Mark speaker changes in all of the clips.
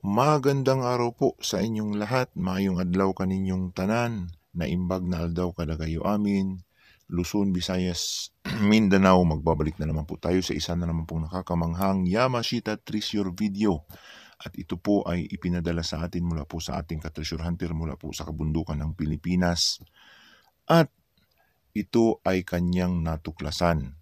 Speaker 1: Magandang araw po sa inyong lahat. Maayong adlaw kaninyong tanan. Naimbag na aldaw kadagayo amin. Luzon, Visayas, Mindanao. Magbabalik na naman po tayo sa isa na naman pong nakakamanghang Yamashita Treasure video. At ito po ay ipinadala sa atin mula po sa ating ka-treasure hunter mula po sa kabundukan ng Pilipinas. At ito ay kanyang natuklasan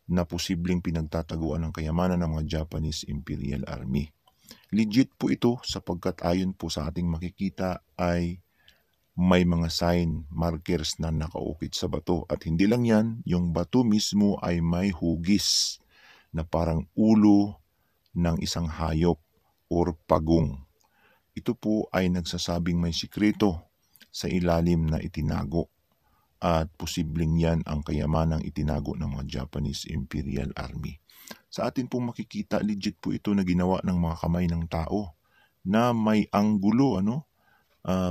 Speaker 1: na posibleng pinagtataguan ng kayamanan ng mga Japanese Imperial Army. Legit po ito sapagkat ayon po sa ating makikita ay may mga sign, markers na nakaukit sa bato. At hindi lang yan, yung bato mismo ay may hugis na parang ulo ng isang hayop or pagong. Ito po ay nagsasabing may sikreto sa ilalim na itinago. At posibleng yan ang kayamanang itinago ng mga Japanese Imperial Army. Sa atin pong makikita, legit po ito na ginawa ng mga kamay ng tao na may anggulo,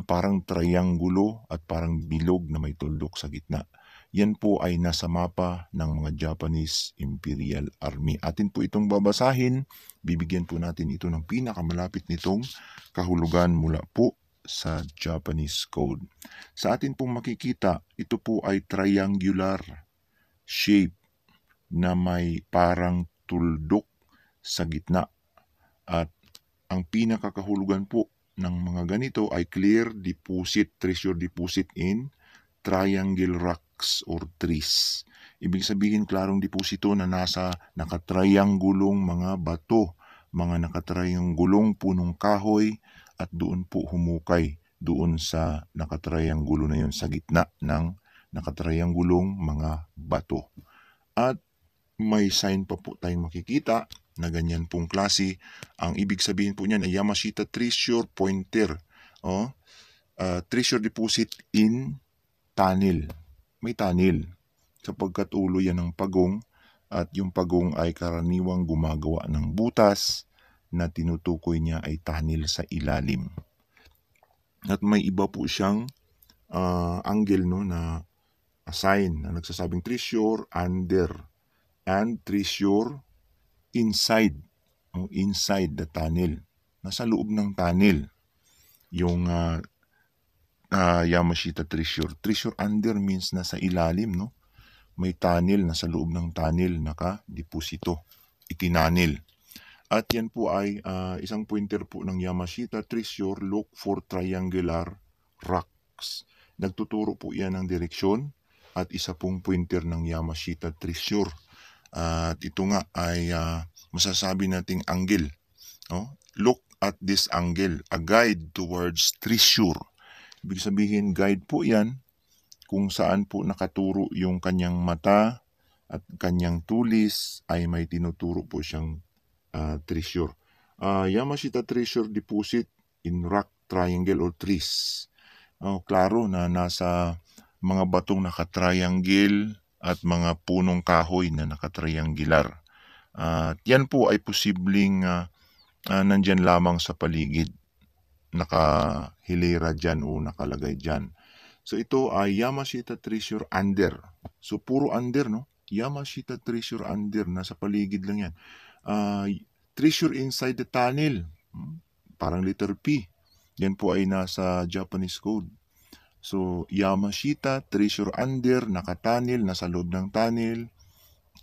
Speaker 1: parang triangulo at parang bilog na may tuldok sa gitna. Yan po ay nasa mapa ng mga Japanese Imperial Army. Atin po itong babasahin, bibigyan po natin ito ng pinakamalapit nitong kahulugan mula po sa Japanese code. Sa atin pong makikita, ito po ay triangular shape na may parang tuldok sa gitna. At ang pinakakahulugan po ng mga ganito ay clear deposit, treasure deposit in triangle rocks or trees. Ibig sabihin klarong deposito na nasa nakatriangulong mga bato, mga nakatriangulong punong kahoy at doon po humukay doon sa nakatrianggulo na yun sa gitna ng nakatriangulong mga bato. At may sign pa po tayong makikita na ganyan pong klase. Ang ibig sabihin po niyan ay Yamashita Treasure Pointer. Treasure deposit in tunnel. May tunnel. Sapagkat ulo yan ng pagong at yung pagong ay karaniwang gumagawa ng butas na tinutukoy niya ay tunnel sa ilalim. At may iba po siyang angle na sign na nagsasabing treasure under and treasure inside the tunnel. Nasa loob ng tunnel yung Yamashita treasure. Treasure under means nasa ilalim, no? May tunnel, nasa loob ng tunnel naka-deposito, itinanil. At yan po ay isang pointer po ng Yamashita treasure, look for triangular rocks. Nagtuturo po yan ng direksyon at isa pong pointer ng Yamashita treasure. At ito nga ay masasabi nating angle. Look at this angle, a guide towards treasure. Ibig sabihin guide po yan kung saan po nakaturo yung kanyang mata at kanyang tulis ay may tinuturo po siyang treasure. Yamashita treasure deposit in rock triangle or trees. Klaro na nasa mga batong nakatriangle at mga punong kahoy na nakatriangular. Yan po ay posibleng nandyan lamang sa paligid. Nakahilera dyan o nakalagay dyan. So ito ay Yamashita treasure under. So puro under, no? Yamashita treasure under. Nasa paligid lang yan. Treasure inside the tunnel. Parang letter P. Yan po ay nasa Japanese code. So, Yamashita Treasure Under, naka-tunnel, nasa loob ng tunnel,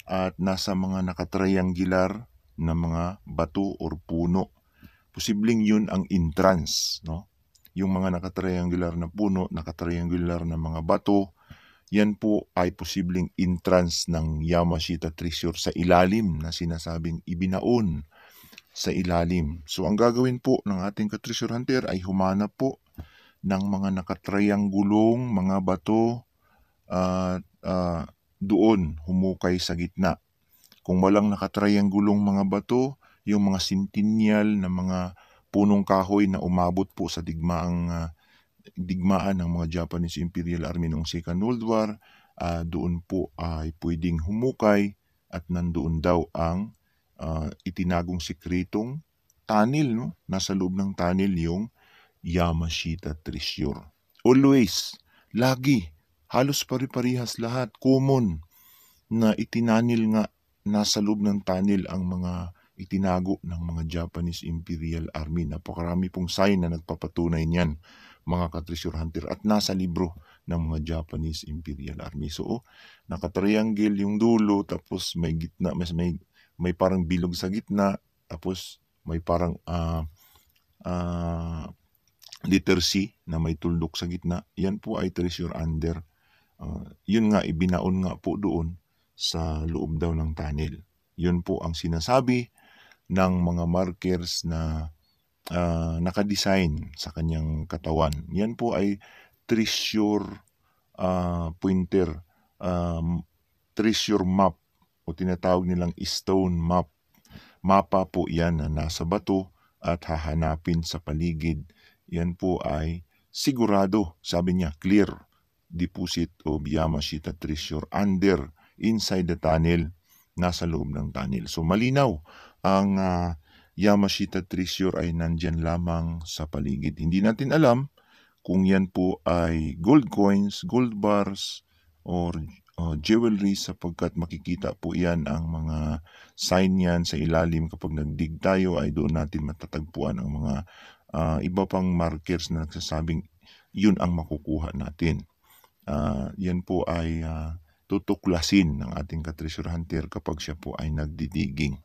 Speaker 1: at nasa mga nakatriangular na mga bato or puno. Posibleng yun ang entrance, no? Yung mga nakatriangular na puno, nakatriangular na mga bato, yan po ay posibleng entrance ng Yamashita Treasure sa ilalim na sinasabing ibinaon sa ilalim. So ang gagawin po ng ating ka-treasure hunter ay humanap po ng mga nakatriangulong mga bato at doon humukay sa gitna. Kung walang nakatriangulong mga bato, yung mga sintinyal na mga punong kahoy na umabot po sa digmaan ng mga Japanese Imperial Army noong Second World War, doon po ay pwedeng humukay at nandoon daw ang itinagong sikretong tunnel, no? Nasa loob ng tunnel yung Yamashita Treasure. Always, lagi, halos pare-parehas lahat, common, na itinanil nga nasa loob ng tunnel ang mga itinago ng mga Japanese Imperial Army. Napakarami pong sign na nagpapatunay niyan, mga ka-treasure hunter, at nasa libro ng mga Japanese Imperial Army. So, nakatriangle yung dulo, tapos may gitna, may parang bilog sa gitna, tapos may parang letter C na may tuldok sa gitna. Yan po ay treasure under. Yun nga, ibinaon nga po doon sa loob daw ng tunnel. Yun po ang sinasabi ng mga markers na nakadesign sa kanyang katawan. Yan po ay treasure pointer, treasure map, o tinatawag nilang stone map. Mapa po yan na nasa bato at hahanapin sa paligid. Yan po ay sigurado, sabi niya, clear deposit of Yamashita Treasure under, inside the tunnel, nasa loob ng tunnel. So malinaw, ang Yamashita Treasure ay nandyan lamang sa paligid. Hindi natin alam kung yan po ay gold coins, gold bars, or jewelry, sapagkat makikita po yan, ang mga sign yan sa ilalim. Kapag nagdig tayo ay doon natin matatagpuan ang mga iba pang markers na nagsasabing yun ang makukuha natin. Yan po ay tutuklasin ng ating ka-treasure hunter kapag siya po ay nagdidiging.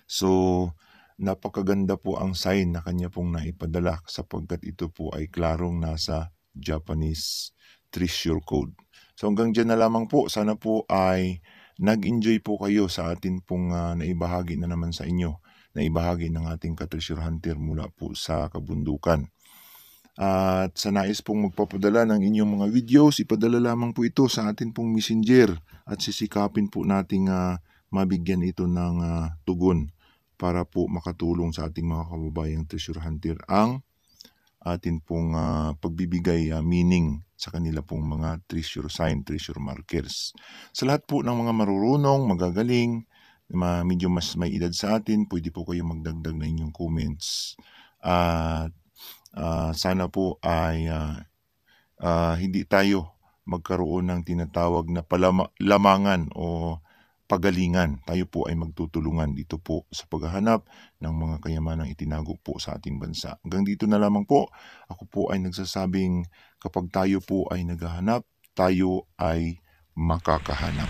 Speaker 1: So, napakaganda po ang sign na kanya pong naipadala, sapagkat ito po ay klarong nasa Japanese treasure code. So hanggang dyan na lamang po. Sana po ay nag-enjoy po kayo sa atin pong naibahagi na naman sa inyo, naibahagi ng ating ka-treasure hunter mula po sa kabundukan. At sa nais pong magpapadala ng inyong mga videos, ipadala lamang po ito sa atin pong messenger, at sisikapin po nating mabigyan ito ng tugon para po makatulong sa ating mga kababayang treasure hunter ang atin pong pagbibigay meaning sa kanila pong mga treasure sign, treasure markers. Sa lahat po ng mga marurunong, magagaling, medyo mas may edad sa atin, pwede po kayo magdagdag na inyong comments. At sana po ay hindi tayo magkaroon ng tinatawag na lamangan o pagalingan. Tayo po ay magtutulungan dito po sa paghahanap ng mga kayamanang itinago po sa ating bansa. Hanggang dito na lamang po. Ako po ay nagsasabing, kapag tayo po ay naghahanap, tayo ay makakahanap.